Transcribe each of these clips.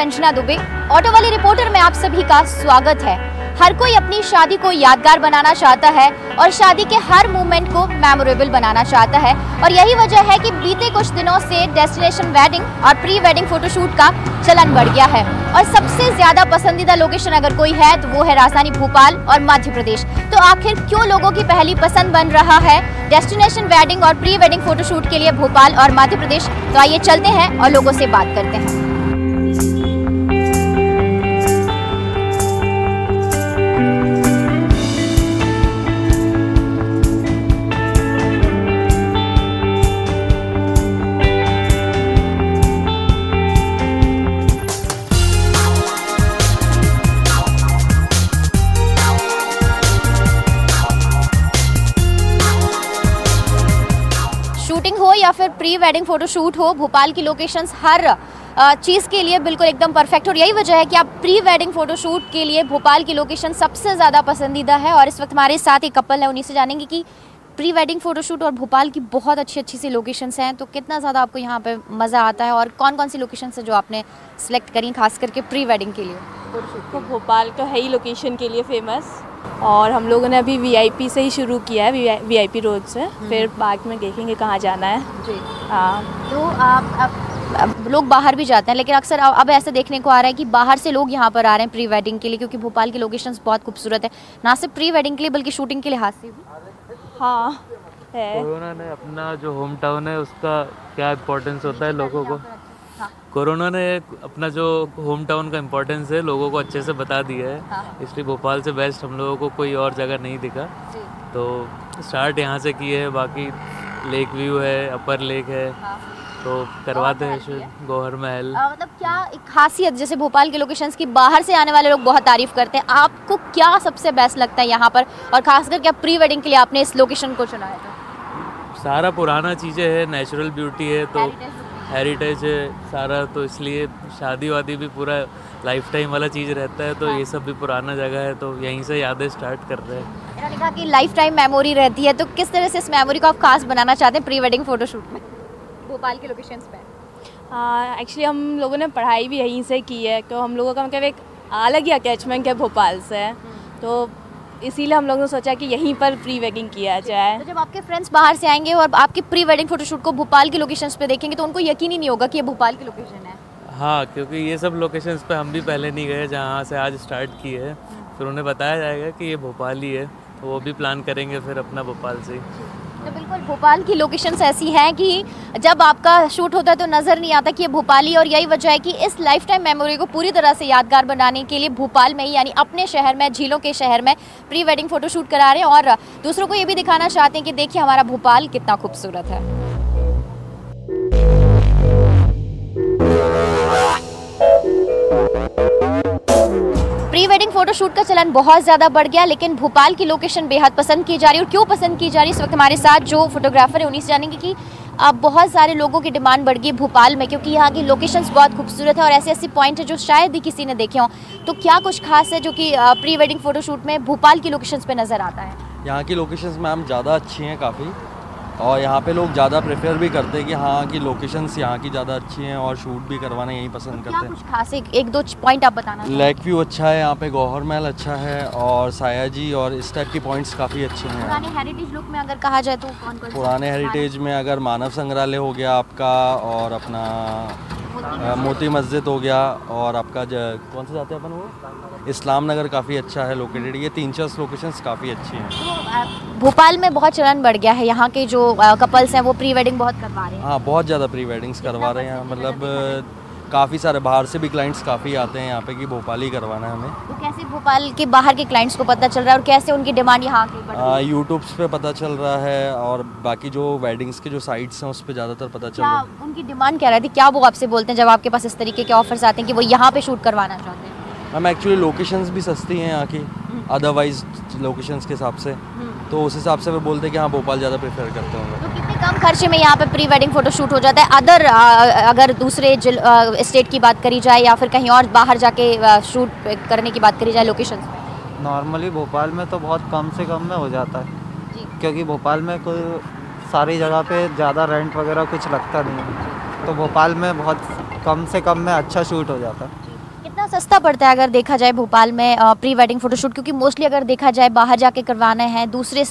Ranjana Dubey, auto वाली reporter में आप सभी का स्वागत है। हर कोई अपनी शादी को यादगार बनाना चाहता है और शादी के हर मोमेंट को मेमोरेबल बनाना चाहता है, और यही वजह है कि बीते कुछ दिनों से डेस्टिनेशन वेडिंग और प्री वेडिंग फोटोशूट का चलन बढ़ गया है। और सबसे ज्यादा पसंदीदा लोकेशन अगर कोई है तो वो है राजधानी भोपाल और मध्य प्रदेश। तो आखिर क्यों लोगों की पहली पसंद बन रहा है डेस्टिनेशन वेडिंग और प्री वेडिंग फोटोशूट के लिए भोपाल और मध्य प्रदेश? तो आइए चलते हैं और लोगों से बात करते हैं। शूटिंग हो या फिर प्री वेडिंग फोटोशूट हो, भोपाल की लोकेशंस हर चीज़ के लिए बिल्कुल एकदम परफेक्ट, और यही वजह है कि आप प्री वेडिंग फोटोशूट के लिए भोपाल की लोकेशन सबसे ज़्यादा पसंदीदा है। और इस वक्त हमारे साथ एक कपल है, उन्हीं से जानेंगे कि प्री वेडिंग फोटोशूट और भोपाल की बहुत अच्छी सी लोकेशंस हैं, तो कितना ज़्यादा आपको यहाँ पे मज़ा आता है और कौन कौन सी लोकेशंस है जो आपने सेलेक्ट करी खास करके प्री वेडिंग के लिए? तो भोपाल का है ही लोकेशन के लिए फेमस, और हम लोगों ने अभी वीआईपी से ही शुरू किया है, वीआईपी रोड से, फिर बाद में देखेंगे कहाँ जाना है जी। हाँ, तो आप लोग बाहर भी जाते हैं, लेकिन अक्सर अब ऐसे देखने को आ रहा है कि बाहर से लोग यहाँ पर आ रहे हैं प्री वेडिंग के लिए, क्योंकि भोपाल की लोकेशंस बहुत खूबसूरत है, ना सिर्फ प्री वेडिंग के लिए बल्कि शूटिंग के लिहाज से भी। हाँ है। कोरोना ने अपना जो होम टाउन है उसका क्या इम्पोर्टेंस होता है लोगों को, कोरोना ने अपना जो होम टाउन का इम्पोर्टेंस है लोगों को अच्छे से बता दिया है। इसलिए भोपाल से बेस्ट हम लोगों को कोई और जगह नहीं दिखा, तो स्टार्ट यहाँ से किए है। बाकी लेक व्यू है, अपर लेक है, तो करवाते हैं गौहर महल। मतलब क्या एक खासियत, जैसे भोपाल के लोकेशंस की बाहर से आने वाले लोग बहुत तारीफ करते हैं, आपको क्या सबसे बेस्ट लगता है यहाँ पर, और खासकर क्या प्री वेडिंग के लिए आपने इस लोकेशन को चुना है? तो सारा पुराना चीज़ें है, नेचुरल ब्यूटी है, तो हेरिटेज है सारा, तो इसलिए शादी वादी भी पूरा लाइफ टाइम वाला चीज़ रहता है, तो ये सब भी पुराना जगह है, तो यहीं से यादें स्टार्ट कर रहे हैं। इन्होंने कहा कि लाइफ टाइम मेमोरी रहती है, तो किस तरह से इस मेमोरी को आप खास बनाना चाहते हैं प्री वेडिंग फोटोशूट में भोपाल के लोकेशंस पे? एक्चुअली हम लोगों ने पढ़ाई भी यहीं से की है, तो हम लोगों का मतलब एक अलग ही अटैचमेंट है भोपाल से, तो इसीलिए हम लोगों ने सोचा कि यहीं पर प्री वेडिंग किया जाए। तो जब आपके फ्रेंड्स बाहर से आएंगे और आपकी प्री वेडिंग फोटोशूट को भोपाल की लोकेशंस पे देखेंगे तो उनको यकीन ही नहीं होगा कि ये भोपाल की लोकेशन है। हाँ, क्योंकि ये सब लोकेशंस पे हम भी पहले नहीं गए जहाँ से आज स्टार्ट की है, फिर उन्हें बताया जाएगा कि ये भोपाल ही है, तो वो भी प्लान करेंगे फिर अपना भोपाल से। तो बिल्कुल भोपाल की लोकेशंस ऐसी हैं कि जब आपका शूट होता है तो नज़र नहीं आता कि ये भोपाली, और यही वजह है कि इस लाइफ टाइम मेमोरी को पूरी तरह से यादगार बनाने के लिए भोपाल में ही, यानी अपने शहर में, झीलों के शहर में प्री वेडिंग फोटोशूट करा रहे हैं, और दूसरों को ये भी दिखाना चाहते हैं कि देखिए हमारा भोपाल कितना खूबसूरत है। प्री वेडिंग फोटोशूट का चलन बहुत ज़्यादा बढ़ गया, लेकिन भोपाल की लोकेशन बेहद पसंद की जा रही है। और क्यों पसंद की जा रही है, इस वक्त हमारे साथ जो फोटोग्राफर है उन्हीं से जानेंगे कि अब बहुत सारे लोगों की डिमांड बढ़ गई भोपाल में, क्योंकि यहाँ की लोकेशंस बहुत खूबसूरत है और ऐसे ऐसे पॉइंट है जो शायद ही किसी ने देखे हों। तो क्या कुछ खास है जो कि प्री वेडिंग फोटोशूट में भोपाल की लोकेशंस पे नज़र आता है? यहाँ की लोकेशंस मैम ज़्यादा अच्छी हैं काफ़ी, और यहाँ पे लोग ज़्यादा प्रेफर भी करते हैं कि हाँ की लोकेशंस यहाँ की ज़्यादा अच्छी हैं, और शूट भी करवाना यहीं पसंद करते हैं। कुछ खास एक दो पॉइंट आप बताना? लेक व्यू अच्छा है यहाँ पे, गौहर महल अच्छा है, और साया जी और इस टाइप की पॉइंट्स काफ़ी अच्छे हैं। पुराने हेरिटेज लुक में अगर कहा जाए तो कौन कौन? पुराने हेरिटेज में अगर मानव संग्रहालय हो गया आपका, और अपना मोती मस्जिद हो गया, और आपका कौन सा जाते हैं अपन, वो इस्लाम नगर काफ़ी अच्छा है लोकेटेड। ये 3-4 लोकेशंस काफ़ी अच्छी हैं। तो भोपाल में बहुत चलन बढ़ गया है, यहाँ के जो कपल्स हैं वो प्री वेडिंग बहुत करवा रहे हैं। हाँ, बहुत ज़्यादा प्री वेडिंग्स करवा रहे हैं, मतलब काफ़ी सारे बाहर से भी क्लाइंट्स काफ़ी आते हैं यहाँ पे कि भोपाल ही करवाना है हमें। तो कैसे भोपाल के बाहर के क्लाइंट्स को पता चल रहा है और कैसे उनकी डिमांड यहाँ की बढ़ रही है? यूट्यूब्स पे पता चल रहा है, और बाकी जो वेडिंग्स के जो साइट्स हैं उस पर ज़्यादातर पता चल रहा है। उनकी डिमांड क्या रहती है, क्या वो आपसे बोलते हैं जब आपके पास इस तरीके के ऑफर्स आते हैं कि वो यहाँ पे शूट करवाना चाहते हैं? मैम एक्चुअली लोकेशंस भी सस्ती हैं यहाँ की अदरवाइज लोकेशंस के हिसाब से, तो उस हिसाब से वो बोलते हैं कि हाँ भोपाल ज़्यादा प्रेफर करते होंगे। तो कितने कम खर्चे में यहाँ पे प्री वेडिंग फोटो शूट हो जाता है? अगर दूसरे स्टेट की बात करी जाए या फिर कहीं और बाहर जाके शूट करने की बात करी जाए लोकेशन पे? नॉर्मली भोपाल में तो बहुत कम से कम में हो जाता है, क्योंकि भोपाल में कोई सारी जगह पे ज़्यादा रेंट वगैरह कुछ लगता नहीं है, तो भोपाल में बहुत कम से कम में अच्छा शूट हो जाता है। कितना सस्ता पड़ता है अगर देखा जाए भोपाल में प्री वेडिंग फोटोशूट? क्योंकि मोस्टली अगर देखा जाए बाहर जाके करवाना है, दूसरे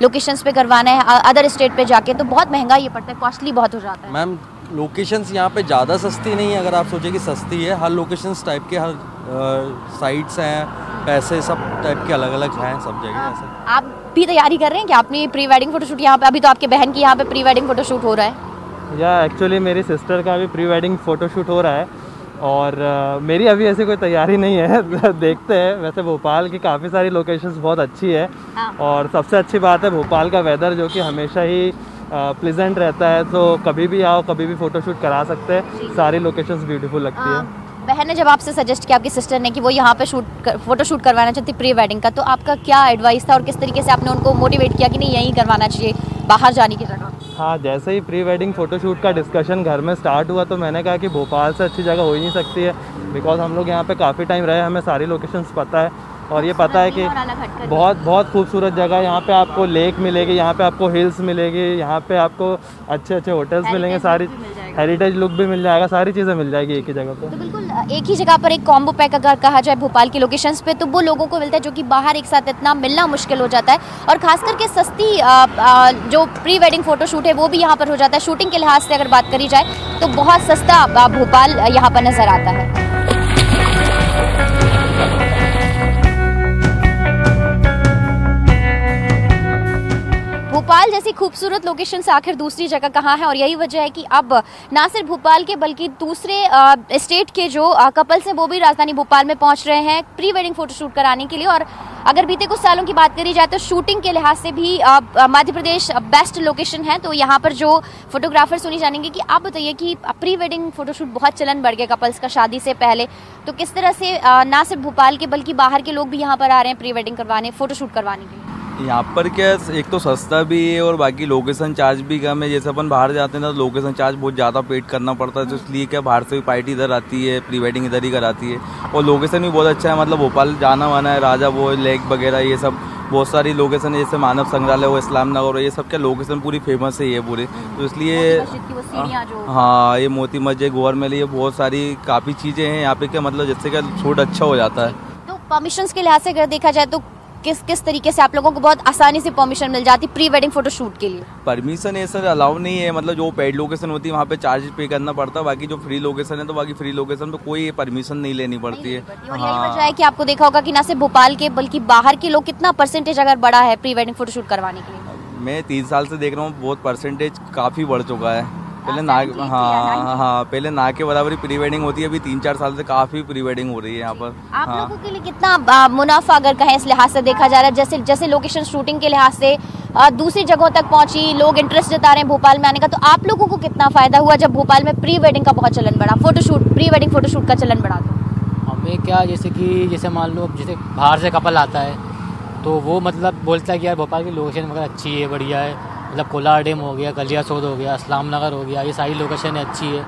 लोकेशंस पे करवाना है, अदर स्टेट पे जाके, तो बहुत महंगा ये पड़ता है, कॉस्टली बहुत हो जाता है। मैम लोकेशंस यहाँ पे ज़्यादा सस्ती नहीं है, अगर आप सोचें कि सस्ती है, हर लोकेशंस टाइप के हर साइट्स हैं, पैसे सब टाइप के अलग अलग हैं सब जगह। ऐसे आप भी तैयारी कर रहे हैं कि अपनी प्री वेडिंग फोटोशूट यहाँ पे? अभी तो आपके बहन की यहाँ पे प्री वेडिंग फोटोशूट हो रहा है। या एक्चुअली मेरी सिस्टर का भी प्री वेडिंग फ़ोटोशूट हो रहा है और मेरी अभी ऐसी कोई तैयारी नहीं है। देखते हैं। वैसे भोपाल की काफ़ी सारी लोकेशंस बहुत अच्छी है और सबसे अच्छी बात है भोपाल का वेदर जो कि हमेशा ही प्लेजेंट रहता है, तो कभी भी आओ कभी भी फ़ोटोशूट करा सकते हैं। सारी लोकेशंस ब्यूटीफुल लगती है। बहन ने जब आपसे सजेस्ट किया, आपकी सिस्टर ने, कि वो यहाँ पे फोटोशूट करवाना चाहती प्री वेडिंग का, तो आपका क्या एडवाइस था और किस तरीके से आपने उनको मोटिवेट किया कि नहीं यहीं करवाना चाहिए बाहर जाने की जगह? हाँ, जैसे ही प्री वेडिंग फ़ोटोशूट का डिस्कशन घर में स्टार्ट हुआ तो मैंने कहा कि भोपाल से अच्छी जगह हो ही नहीं सकती है, बिकॉज हम लोग यहाँ पे काफ़ी टाइम रहे, हमें सारी लोकेशंस पता है और ये पता है कि बहुत खूबसूरत जगह है। यहाँ पे आपको लेक मिलेगी, यहाँ पे आपको हिल्स मिलेगी, यहाँ पे आपको अच्छे अच्छे होटल्स मिलेंगे, सारी हेरिटेज लुक भी मिल जाएगा, सारी चीज़ें मिल जाएगी एक ही जगह पे। तो बिल्कुल एक ही जगह पर एक कॉम्बो पैक अगर कहा जाए भोपाल की लोकेशंस पे, तो वो लोगों को मिलता है जो कि बाहर एक साथ इतना मिलना मुश्किल हो जाता है। और खास करके सस्ती जो प्री वेडिंग फोटोशूट है वो भी यहाँ पर हो जाता है। शूटिंग के लिहाज से अगर बात करी जाए तो बहुत सस्ता भोपाल यहाँ पर नज़र आता है। भोपाल जैसी खूबसूरत लोकेशन से आखिर दूसरी जगह कहाँ है? और यही वजह है कि अब ना सिर्फ भोपाल के बल्कि दूसरे स्टेट के जो कपल्स हैं वो भी राजधानी भोपाल में पहुंच रहे हैं प्री वेडिंग फोटोशूट कराने के लिए। और अगर बीते कुछ सालों की बात करी जाए तो शूटिंग के लिहाज से भी मध्य प्रदेश बेस्ट लोकेशन है। तो यहाँ पर जो फोटोग्राफर सुनी जानेंगे कि आप बताइए कि प्री वेडिंग फोटोशूट बहुत चलन बढ़ गया कपल्स का शादी से पहले, तो किस तरह से ना सिर्फ भोपाल के बल्कि बाहर के लोग भी यहाँ पर आ रहे हैं प्री वेडिंग करवाने, फोटोशूट करवाने के लिए? यहाँ पर क्या एक तो सस्ता भी है और बाकी लोकेशन चार्ज भी कम है। जैसे अपन बाहर जाते हैं ना तो लोकेशन चार्ज बहुत ज़्यादा पेड करना पड़ता है, तो इसलिए क्या बाहर से भी पार्टी इधर आती है, प्री वेडिंग इधर ही कराती है। और लोकेशन भी बहुत अच्छा है, मतलब भोपाल जाना माना है, राजा वो लेक वगैरह ये सब बहुत सारी लोकेशन है, जैसे मानव संग्रहालय हो, इस्लाम नगर हो, ये सब क्या लोकेशन पूरी फेमस है ये पूरी। तो इसलिए हाँ, ये मोती मस्जिद, गोवर मेल, ये बहुत सारी काफ़ी चीज़ें हैं यहाँ पे क्या मतलब जिससे क्या शूट अच्छा हो जाता है। तो परमिशंस के लिहाज से अगर देखा जाए तो किस तरीके से आप लोगों को बहुत आसानी से परमिशन मिल जाती प्री वेडिंग फोटोशूट के लिए? परमिशन ये सर अलाउ नहीं है, मतलब जो पेड लोकेशन होती है वहाँ पे चार्ज पे करना पड़ता है, बाकी जो फ्री लोकेशन है तो बाकी फ्री लोकेशन पे कोई परमिशन नहीं लेनी पड़ती है। और यही वजह है कि आपको देखा होगा कि ना सिर्फ भोपाल के बल्कि बाहर के लोग कितना परसेंटेज अगर बढ़ा है प्री वेडिंग फोटोशूट करवाने के लिए? मैं 3 साल से देख रहा हूँ, बहुत परसेंटेज काफ़ी बढ़ चुका है। पहले ना हाँ पहले ना के बराबर ही प्री वेडिंग होती है, अभी 3-4 साल से काफ़ी प्री वेडिंग हो रही है यहाँ पर। आप लोगों के लिए कितना मुनाफा अगर कहें इस लिहाज से देखा जा रहा है, जैसे लोकेशन शूटिंग के लिहाज से दूसरी जगहों तक पहुंची, लोग इंटरेस्ट जता रहे हैं भोपाल में आने का, तो आप लोगों को कितना फायदा हुआ जब भोपाल में प्री वेडिंग का बहुत चलन बढ़ा, प्री वेडिंग फोटोशूट का चलन बढ़ा? तो हमें क्या, जैसे मान लो जैसे बाहर से कपल आता है तो वो मतलब बोलता है कि यार भोपाल की लोकेशन वगैरह अच्छी है, बढ़िया है, मतलब कोलार डैम हो गया, कलिया सोद हो गया, इस्लाम नगर हो गया, ये सारी लोकेशन अच्छी है।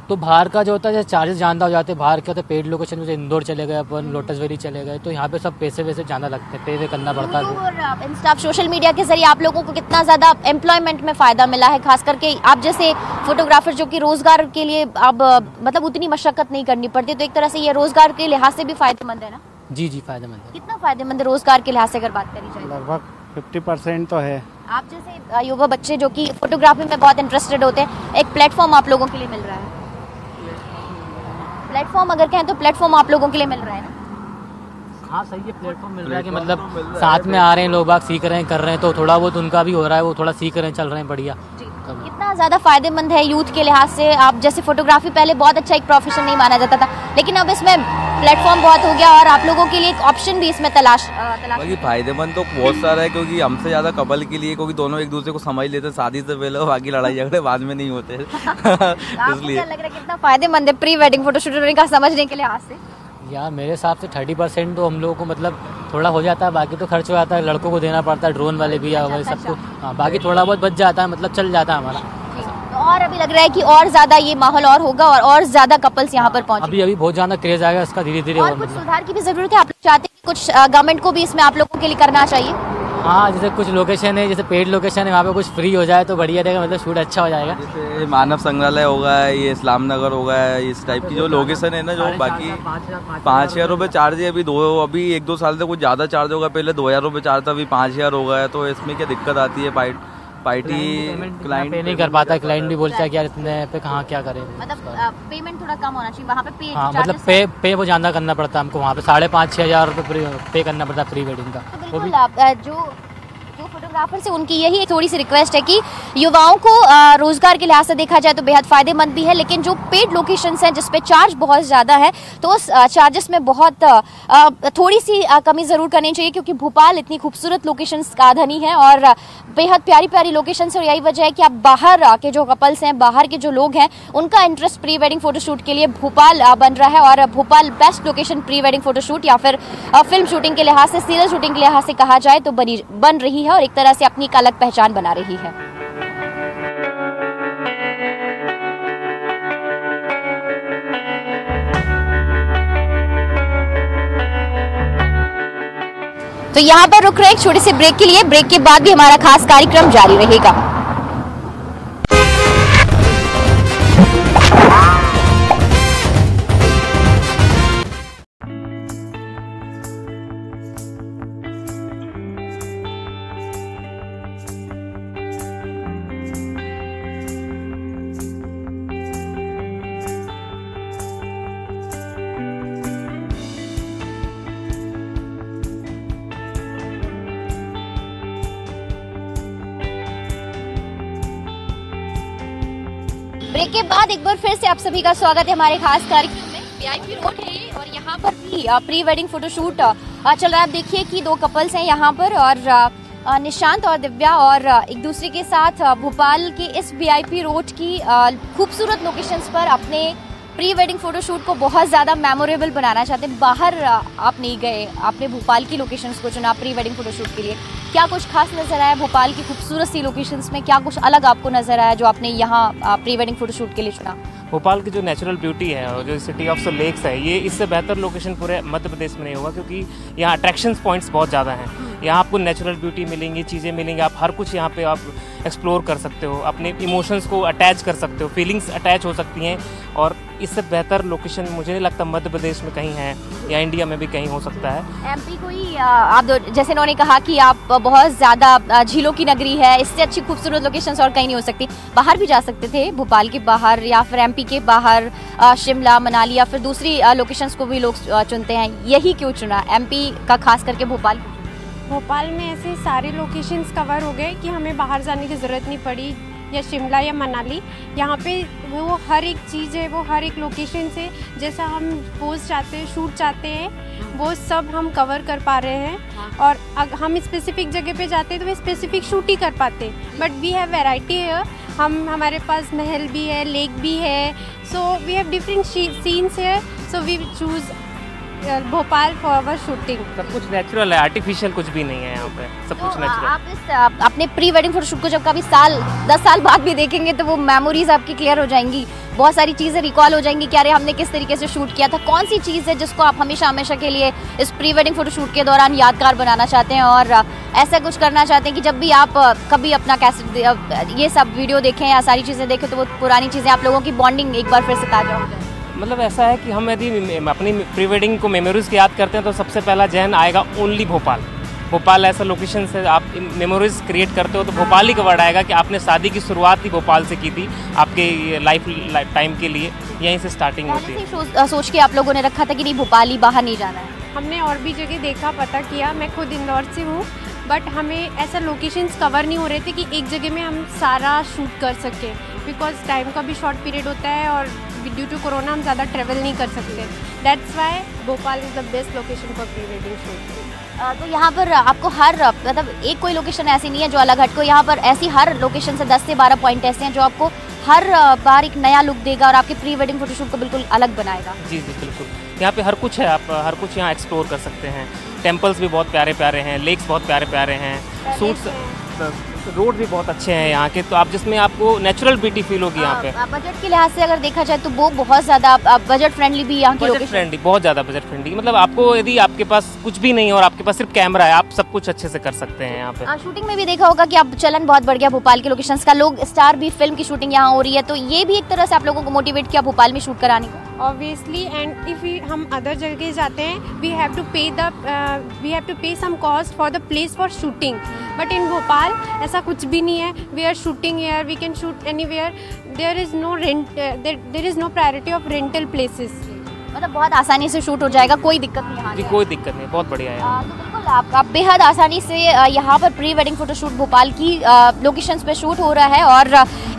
तो बाहर का जो होता है जैसे चार्जेस ज़्यादा हो जाते हैं, बाहर क्या होता है पेड लोकेशन में इंदौर चले गए अपन, लोटस वैली चले गए, तो यहाँ पे सब पैसे वैसे ज़्यादा लगते हैं, पे करना पड़ता है। और इंस्टा सोशल मीडिया के जरिए आप लोगों को कितना ज़्यादा एम्प्लॉयमेंट में फ़ायदा मिला है, खास करके आप जैसे फोटोग्राफर जो कि रोज़गार के लिए अब मतलब उतनी मशक्कत नहीं करनी पड़ती, तो एक तरह से ये रोज़गार के लिहाज से भी फ़ायदेमंद है ना? जी फ़ायदेमंद है। कितना फ़ायदेमंद है रोज़गार के लिहाज से अगर बात करी जाए? लगभग 50% तो है। आप जैसे युवा बच्चे जो कि फोटोग्राफी में बहुत इंटरेस्टेड होते हैं, एक प्लेटफॉर्म आप लोगों के लिए मिल रहा है। प्लेटफॉर्म अगर कहें तो प्लेटफॉर्म आप लोगों के लिए मिल रहा है ना? हाँ सही है, प्लेटफॉर्म मिल रहा है कि मतलब साथ में आ रहे हैं लोग, बाग सीख रहे हैं, कर रहे हैं, तो थोड़ा बहुत उनका भी हो रहा है, वो थोड़ा सीख रहे हैं, चल रहे हैं बढ़िया। कितना ज़्यादा फायदेमंद है यूथ के लिहाज से? आप जैसे फोटोग्राफी पहले बहुत अच्छा एक प्रोफेशन नहीं माना जाता था, लेकिन अब इसमें प्लेटफॉर्म बहुत हो गया और आप लोगों के लिए एक ऑप्शन भी इसमें तलाश बाकी फायदेमंद तो बहुत सारा है, क्योंकि हमसे ज़्यादा कपल के लिए, क्योंकि दोनों एक दूसरे को समझ लेते शादी से पहले, बाकी लड़ाई झगड़े बाद में नहीं होते। इसलिए क्या लग रहा है कितना फायदेमंद है प्री वेडिंग फोटोशूट का समझने के लिहाज से? यार मेरे हिसाब से 30% तो हम लोगों को मतलब थोड़ा हो जाता है, बाकी तो खर्च हो जाता है, लड़कों को देना पड़ता है, ड्रोन वाले भी या सबको, हाँ बाकी थोड़ा बहुत बच जाता है, मतलब चल जाता है हमारा। और अभी लग रहा है कि और ज्यादा ये माहौल और होगा और ज्यादा कपल्स यहाँ पर पहुंचे। अभी बहुत ज्यादा क्रेज आएगा इसका धीरे धीरे। और कुछ सुधार की भी जरूरत है, आप लोग चाहते हैं कुछ गवर्नमेंट को भी इसमें आप लोगों के लिए करना चाहिए? हाँ, जैसे कुछ लोकेशन है, जैसे पेड लोकेशन है, वहाँ पे कुछ फ्री हो जाए तो बढ़िया रहेगा, मतलब शूट अच्छा हो जाएगा। जैसे मानव संग्रहालय होगा, ये इस्लाम नगर होगा, इस टाइप की जो लोकेशन है ना, जो बाकी 5,000 रुपये चार्ज है। अभी 1-2 साल से कुछ ज़्यादा चार्ज होगा, पहले 2,000 रुपये चार्ज था, अभी 5,000 हो गया है। तो इसमें क्या दिक्कत आती है? पार्टी क्लाइंट पे नहीं कर पाता, क्लाइंट भी बोलता है कि यार इतने पे कहाँ क्या करें, मतलब पेमेंट थोड़ा कम होना चाहिए वहाँ पे। हाँ, मतलब पे वो ज़्यादा करना पड़ता है हमको, वहाँ पे 5,500 रुपये पे करना पड़ता है प्री वेडिंग का। तो बिल्कुल आप जो फोटोग्राफर से उनकी यही थोड़ी सी रिक्वेस्ट है कि युवाओं को रोजगार के लिहाज से देखा जाए तो बेहद फायदेमंद भी है, लेकिन जो पेड लोकेशंस हैं जिस पे चार्ज बहुत ज़्यादा है तो उस चार्जेस में बहुत थोड़ी सी कमी ज़रूर करनी चाहिए, क्योंकि भोपाल इतनी खूबसूरत लोकेशंस का धनी है और बेहद प्यारी प्यारी लोकेशंस है। और यही वजह है कि आप बाहर के जो कपल्स हैं, बाहर के जो लोग हैं, उनका इंटरेस्ट प्री वेडिंग फोटोशूट के लिए भोपाल बन रहा है। और Bhopal best location pre wedding photoshoot या फिर फिल्म शूटिंग के लिहाज से, सीरियल शूटिंग के लिहाज से कहा जाए तो बन रही है और एक तरह से अपनी एक अलग पहचान बना रही है। तो यहाँ पर रुक रहे एक छोटे से ब्रेक के लिए। ब्रेक के बाद भी हमारा खास कार्यक्रम जारी रहेगा। ब्रेक के बाद एक बार फिर से आप सभी का स्वागत है हमारे खास कार्यक्रम में। वीआईपी रोड है ये और यहाँ पर भी प्री वेडिंग फोटोशूट चल रहा है। आप देखिए कि 2 कपल्स हैं यहाँ पर और निशांत और दिव्या, और एक दूसरे के साथ भोपाल के इस वीआईपी रोड की खूबसूरत लोकेशंस पर अपने प्री वेडिंग फोटोशूट को बहुत ज़्यादा मेमोरेबल बनाना चाहते हैं। बाहर आप नहीं गए, आपने भोपाल की लोकेशंस को चुना प्री वेडिंग फोटोशूट के लिए। क्या कुछ खास नज़र आया भोपाल की खूबसूरत सी लोकेशंस में? क्या कुछ अलग आपको नज़र आया जो आपने यहाँ प्री वेडिंग फोटोशूट के लिए चुना? भोपाल की जो नेचुरल ब्यूटी है और जो सिटी ऑफ लेक्स है, ये इससे बेहतर लोकेशन पूरे मध्य प्रदेश में नहीं होगा, क्योंकि यहाँ अट्रैक्शंस पॉइंट्स बहुत ज़्यादा हैं। यहाँ आपको नेचुरल ब्यूटी मिलेंगी, चीज़ें मिलेंगी, आप हर कुछ यहाँ पे आप एक्सप्लोर कर सकते हो, अपने इमोशंस को अटैच कर सकते हो, फीलिंग्स अटैच हो सकती हैं। और इससे बेहतर लोकेशन मुझे नहीं लगता मध्य प्रदेश में कहीं है या इंडिया में भी कहीं हो सकता है। एमपी को ही आप जैसे इन्होंने कहा कि आप बहुत ज़्यादा झीलों की नगरी है, इससे अच्छी खूबसूरत लोकेशंस और कहीं नहीं हो सकती। बाहर भी जा सकते थे, भोपाल के बाहर या फिर एमपी के बाहर, शिमला, मनाली या फिर दूसरी लोकेशंस को भी लोग चुनते हैं। यही क्यों चुना एमपी का, खास करके भोपाल? भोपाल में ऐसे सारे लोकेशंस कवर हो गए कि हमें बाहर जाने की ज़रूरत नहीं पड़ी, या शिमला या मनाली। यहाँ पे वो हर एक चीज़ है, वो हर एक लोकेशन से जैसा हम पोज चाहते हैं, शूट चाहते हैं, वो सब हम कवर कर पा रहे हैं। और हम स्पेसिफिक जगह पे जाते हैं तो वो स्पेसिफिक शूट ही कर पाते हैं। बट वी हैव वैरायटी है, हमारे पास महल भी है, लेक भी है, so we have different scenes है, so we choose Bhopal for our shooting. सब कुछ नेचुरल है, आर्टिफिशियल कुछ भी नहीं है यहाँ पे, सब कुछ नेचुरल। आप इस अपने प्री वेडिंग फोटोशूट को जब कभी 10 साल बाद भी देखेंगे तो वो मेमोरीज आपकी क्लियर हो जाएंगी, बहुत सारी चीज़ें रिकॉल हो जाएंगी कि अरे हमने किस तरीके से शूट किया था। कौन सी चीज़ है जिसको आप हमेशा हमेशा के लिए इस प्री वेडिंग फोटोशूट के दौरान यादगार बनाना चाहते हैं और ऐसा कुछ करना चाहते हैं कि जब भी आप कभी अपना कैसेट ये सब वीडियो देखें या सारी चीज़ें देखें तो वो पुरानी चीज़ें आप लोगों की बॉन्डिंग एक बार फिर से ताज़ा हो जाए? मतलब ऐसा है कि हम यदि अपनी प्री वेडिंग को मेमोरीज की याद करते हैं तो सबसे पहला जहन आएगा ओनली भोपाल। भोपाल ऐसा लोकेशन से आप मेमोरीज क्रिएट करते हो तो भोपाल ही का वर्ड आएगा कि आपने शादी की शुरुआत ही भोपाल से की थी, आपके लाइफ टाइम के लिए यहीं से स्टार्टिंग होती है। सोच के आप लोगों ने रखा था कि नहीं भोपाल ही, बाहर नहीं जाना है? हमने और भी जगह देखा, पता किया। मैं खुद इंदौर से हूँ, बट हमें ऐसा लोकेशंस कवर नहीं हो रहे थे कि एक जगह में हम सारा शूट कर सकें, बिकॉज टाइम का भी शॉर्ट पीरियड होता है और ड्यू टू कोरोना हम ज़्यादा ट्रेवल नहीं कर सकते। That's why Bhopal is the best location for pre wedding shoot. तो यहाँ पर आपको हर मतलब एक कोई लोकेशन ऐसी नहीं है जो अलग हटको, यहाँ पर ऐसी हर लोकेशन से 10 से 12 पॉइंट ऐसे हैं जो आपको हर बार एक नया लुक देगा और आपके प्री वेडिंग फोटोशूट को बिल्कुल अलग बनाएगा। जी जी बिल्कुल, यहाँ पे हर कुछ है, आप हर कुछ यहाँ एक्सप्लोर कर सकते हैं। टेम्पल्स भी बहुत प्यारे प्यारे हैं, लेक्स बहुत प्यारे प्यारे हैं, रोड भी बहुत अच्छे हैं यहाँ के, तो आप जिसमें आपको नेचुरल ब्यूटी फील होगी यहाँ पे। बजट के लिहाज से अगर देखा जाए तो वो बहुत ज़्यादा बजट फ्रेंडली भी यहाँ की बजट लोकेशन। फ्रेंडली, बहुत ज़्यादा बजट फ्रेंडली। मतलब आपको यदि आपके पास कुछ भी नहीं है और आपके पास सिर्फ कैमरा है, आप सब कुछ अच्छे से कर सकते हैं यहाँ पे। शूटिंग में भी देखा होगा कि अब चलन बहुत बढ़ गया भोपाल के लोकेशंस का, लोग स्टार भी फिल्म की शूटिंग यहाँ हो रही है, तो ये भी एक तरह से आप लोगों को मोटिवेट किया भोपाल में शूट कराने को। ऑब्वियसली, एंड इफ हम अदर जगह जाते हैं we have to pay some cost for the place for shooting, but in Bhopal ऐसा कुछ भी नहीं है। We are shooting here, we can shoot anywhere, there is no priority of rental places. मतलब बहुत आसानी से शूट हो जाएगा, कोई दिक्कत नहीं यहाँ जी, कोई दिक्कत नहीं, बहुत बढ़िया है। तो बिल्कुल आप बेहद आसानी से यहाँ पर प्री वेडिंग फोटोशूट भोपाल की लोकेशंस पे शूट हो रहा है, और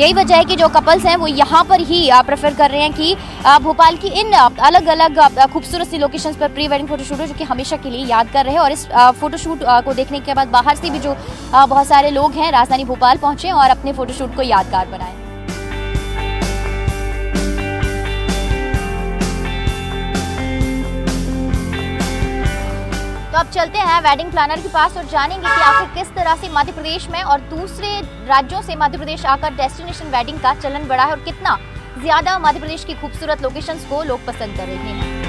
यही वजह है कि जो कपल्स हैं वो यहाँ पर ही प्रेफर कर रहे हैं कि भोपाल की इन अलग अलग खूबसूरत सी लोकेशंस पर प्री वेडिंग फोटोशूट हो, जो कि हमेशा के लिए यादगार रहे। और इस फोटोशूट को देखने के बाद बाहर से भी जो बहुत सारे लोग हैं राजधानी भोपाल पहुँचे और अपने फोटोशूट को यादगार बनाएं। तो अब चलते हैं वेडिंग प्लानर के पास और जानेंगे कि आखिर किस तरह से मध्य प्रदेश में और दूसरे राज्यों से मध्य प्रदेश आकर डेस्टिनेशन वेडिंग का चलन बढ़ा है और कितना ज्यादा मध्य प्रदेश की खूबसूरत लोकेशंस को लोग पसंद कर रहे हैं।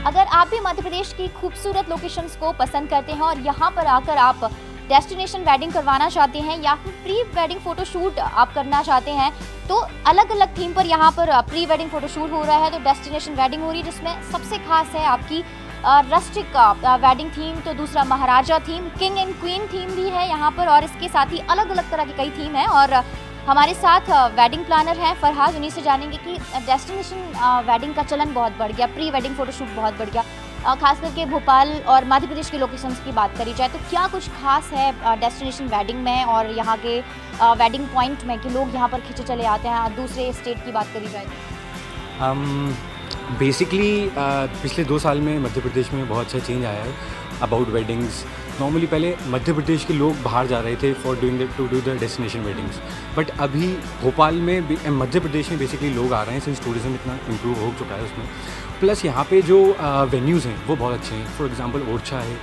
अगर आप भी मध्य प्रदेश की खूबसूरत लोकेशंस को पसंद करते हैं और यहाँ पर आकर आप डेस्टिनेशन वेडिंग करवाना चाहते हैं या फिर प्री वेडिंग फोटोशूट आप करना चाहते हैं, तो अलग अलग थीम पर यहाँ पर प्री वेडिंग फोटोशूट हो रहा है। तो डेस्टिनेशन वेडिंग हो रही है जिसमें सबसे खास है आपकी रस्टिक वेडिंग थीम, तो दूसरा maharaja theme, king and queen theme भी है यहाँ पर, और इसके साथ ही अलग अलग तरह की कई थीम है। और हमारे साथ वेडिंग प्लानर हैं फरहाद, उन्हीं से जानेंगे कि डेस्टिनेशन वेडिंग का चलन बहुत बढ़ गया, प्री वेडिंग फोटोशूट बहुत बढ़ गया, खास करके भोपाल और मध्य प्रदेश के लोकेशंस की बात करी जाए तो क्या कुछ खास है डेस्टिनेशन वेडिंग में और यहाँ के वेडिंग पॉइंट में कि लोग यहाँ पर खिंचे चले आते हैं। दूसरे स्टेट की बात करी जाए तो बेसिकली पिछले 2 साल में मध्य प्रदेश में बहुत अच्छा चेंज आया है अबाउट वेडिंग्स। नॉर्मली पहले मध्य प्रदेश के लोग बाहर जा रहे थे for to do the destination weddings, but अभी भोपाल में मध्य प्रदेश में बेसिकली लोग आ रहे हैं सिंस टूरिज्म इतना इम्प्रूव हो चुका है उसमें। प्लस यहाँ पे जो वेन्यूज़ हैं वो बहुत अच्छे हैं। फॉर एग्जांपल ओरछा है,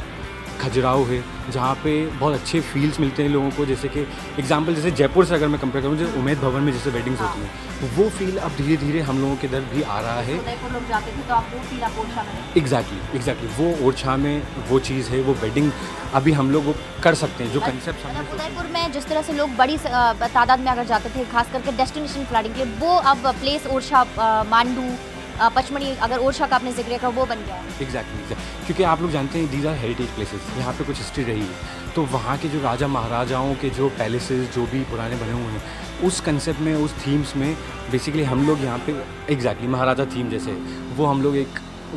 खजुराहो है, जहाँ पे बहुत अच्छे फील्स मिलते हैं लोगों को। जैसे कि एग्जांपल जैसे जयपुर से अगर मैं कंपेयर करूँ, जैसे उमेद भवन में जैसे वेडिंग्स होती हैं, वो फील अब धीरे धीरे हम लोगों के इधर भी आ रहा है। लोग जाते थे तो आप वो फील आप ओरछा में एग्जैक्टली वो ओरछा में वो चीज़ है, वो वेडिंग अभी हम लोग वो कर सकते हैं। जो कंसेप्ट उदयपुर में जिस तरह से लोग बड़ी तादाद में अगर जाते थे खास करके डेस्टिनेशन वेडिंग के लिए, वो अब प्लेस ओरछा, मांडू, पचमढ़ी, अगर ओरछा का आपने जिक्र किया वो बन गया है। एग्जैक्टली क्योंकि आप लोग जानते हैं दीज आर हेरिटेज प्लेसेस, यहाँ पे कुछ हिस्ट्री रही है, तो वहाँ के जो राजा महाराजाओं के जो पैलेसेस जो भी पुराने बने हुए हैं, उस कंसेप्ट में, उस थीम्स में बेसिकली हम लोग यहाँ पे एग्जैक्टली महाराजा थीम जैसे वो हम लोग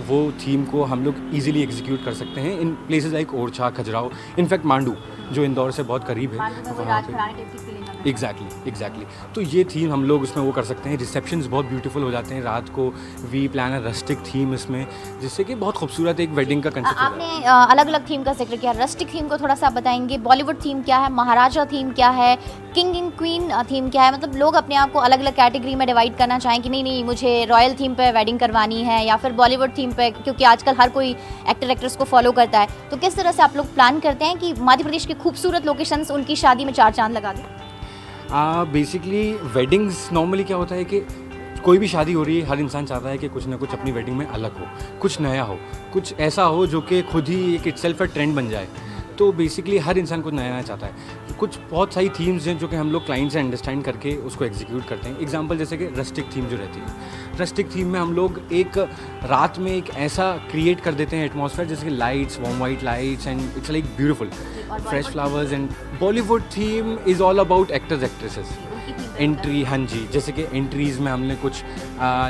वो थीम को हम लोग ईजिली एग्जीक्यूट कर सकते हैं in places like Orchha, Khajuraho, in fact Mandu जो इंदौर से बहुत करीब है वहाँ पे। एग्जैक्टली तो ये थीम हम लोग उसमें वो कर सकते हैं। रिसेप्शंस बहुत ब्यूटीफुल हो जाते हैं रात को। We plan a rustic theme इसमें, जिससे कि बहुत खूबसूरत एक वेडिंग का कंसेप्ट। आपने अलग अलग थीम का जिक्र किया, रस्टिक थीम को थोड़ा सा बताएंगे। बॉलीवुड थीम क्या है, महाराजा थीम क्या है, किंग एंड क्वीन थीम क्या है? मतलब लोग अपने आप को अलग अलग कैटेगरी में डिवाइड करना चाहें कि नहीं मुझे रॉयल थीम पे वेडिंग करवानी है या फिर बॉलीवुड थीम पे, क्योंकि आजकल हर कोई एक्टर एक्ट्रेस को फॉलो करता है। तो किस तरह से आप लोग प्लान करते हैं कि मध्य प्रदेश की खूबसूरत लोकेशंस उनकी शादी में 4 चांद लगा दें? बेसिकली वेडिंग्स नॉर्मली क्या होता है कि कोई भी शादी हो रही है, हर इंसान चाहता है कि कुछ ना कुछ अपनी वेडिंग में अलग हो, कुछ नया हो, कुछ ऐसा हो जो कि खुद ही एक इटसेल्फ ट्रेंड बन जाए। तो बेसिकली हर इंसान कुछ नया नया चाहता है। कुछ बहुत सारी थीम्स हैं जो कि हम लोग क्लाइंट से अंडरस्टैंड करके उसको एग्जीक्यूट करते हैं। एग्जांपल जैसे कि रस्टिक थीम जो रहती है, रस्टिक थीम में हम लोग एक रात में एक ऐसा क्रिएट कर देते हैं एटमॉस्फेयर, जैसे कि lights, warm white lights and it's like beautiful, fresh flowers. And Bollywood theme is all about actors actresses entry. हाँ जी, जैसे कि एंट्रीज़ में हमने कुछ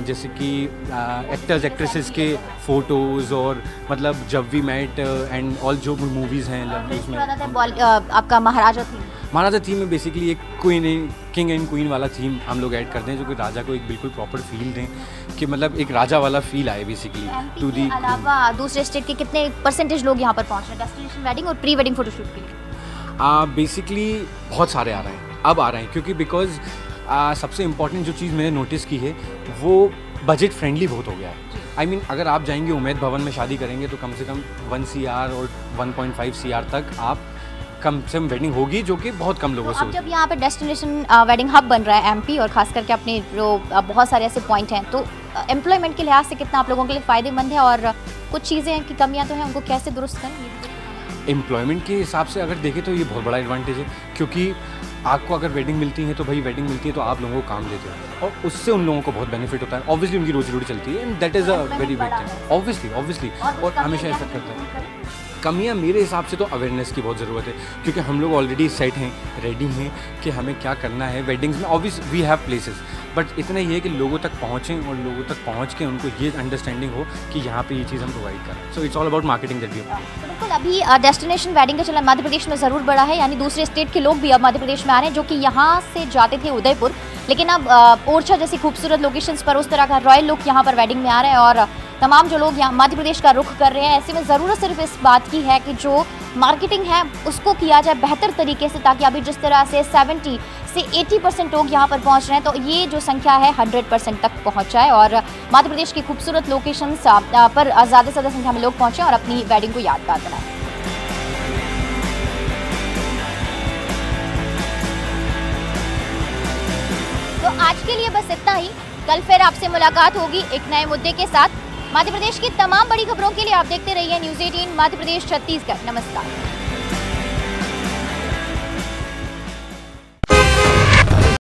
जैसे कि एक्टर्स एक्ट्रेसेस के फ़ोटोज़ और मतलब जब वी मेट एंड ऑल जो भी मूवीज़ हैं उसमें। आपका महाराजा थीम में बेसिकली एक किंग एंड क्वीन वाला थीम हम लोग ऐड करते हैं, जो कि राजा को एक बिल्कुल प्रॉपर फील दें, कि मतलब एक राजा वाला फील आए बेसिकली टू दी। अलावा दूसरे स्टेट के कितने % लोग यहाँ पर पहुँच रहे हैं डेस्टिनेशन वेडिंग और प्री वेडिंग फोटोशूट के लिए? बेसिकली बहुत सारे आ रहे हैं, क्योंकि बिकॉज सबसे इम्पॉर्टेंट जो चीज़ मैंने नोटिस की है वो बजट फ्रेंडली बहुत हो गया है। आई मीन अगर आप जाएंगे उम्मेद भवन में शादी करेंगे तो कम से कम 1 CR और 1.5 CR तक आप कम से कम वेडिंग होगी, जो कि बहुत कम लोगों तो से अब होती जब यहाँ पे डेस्टिनेशन वेडिंग हब बन रहा है MP और खास करके अपने जो बहुत सारे ऐसे पॉइंट हैं, तो एम्प्लॉयमेंट के लिहाज से कितना आप लोगों के लिए फ़ायदेमंद है और कुछ चीज़ें की कमियाँ तो हैं, उनको कैसे दुरुस्त करें? एम्प्लॉयमेंट के हिसाब से अगर देखें तो ये बहुत बड़ा एडवांटेज है, क्योंकि आपको अगर वेडिंग मिलती है तो भाई वेडिंग मिलती है तो आप लोगों को काम देते हैं और उससे उन लोगों को बहुत बेनिफिट होता है। ऑब्वियसली उनकी रोजी रोटी चलती है and that is a very big thing. Obviously और हमेशा ऐसा करते हैं। कमियां मेरे हिसाब से तो अवेयरनेस की बहुत ज़रूरत है, क्योंकि हम लोग ऑलरेडी सेट हैं, रेडी हैं कि हमें क्या करना है वेडिंग्स में। Obvious we have places, but इतना ये है कि लोगों तक पहुँचें और लोगों तक पहुँच के उनको ये अंडरस्टैंडिंग हो कि यहाँ पे ये चीज़ हम प्रोवाइड करें। So it's all about marketing that we do. बिल्कुल, अभी डेस्टिनेशन वेडिंग का चलन मध्य प्रदेश में ज़रूर बढ़ा है, यानी दूसरे स्टेट के लोग भी अब मध्य प्रदेश में आ रहे हैं, जो कि यहाँ से जाते थे उदयपुर, लेकिन अब ओरछा जैसी खूबसूरत लोकेशंस पर उस तरह का रॉयल लुक यहाँ पर वेडिंग में आ रहा है और तमाम जो लोग यहाँ मध्य प्रदेश का रुख कर रहे हैं, ऐसे में ज़रूरत सिर्फ इस बात की है कि जो मार्केटिंग है उसको किया जाए बेहतर तरीके से, ताकि अभी जिस तरह से 70 से 80% लोग यहाँ पर पहुँच रहे हैं, तो ये जो संख्या है 100% तक पहुँच जाए और मध्य प्रदेश की खूबसूरत लोकेशंस पर ज़्यादा से ज़्यादा संख्या में लोग पहुँचें और अपनी वेडिंग को यादगार बनाएं। तो आज के लिए बस इतना ही। कल फिर आपसे मुलाकात होगी एक नए मुद्दे के साथ। मध्य प्रदेश की तमाम बड़ी खबरों के लिए आप देखते रहिए न्यूज़ 18 मध्य प्रदेश छत्तीसगढ़। नमस्कार।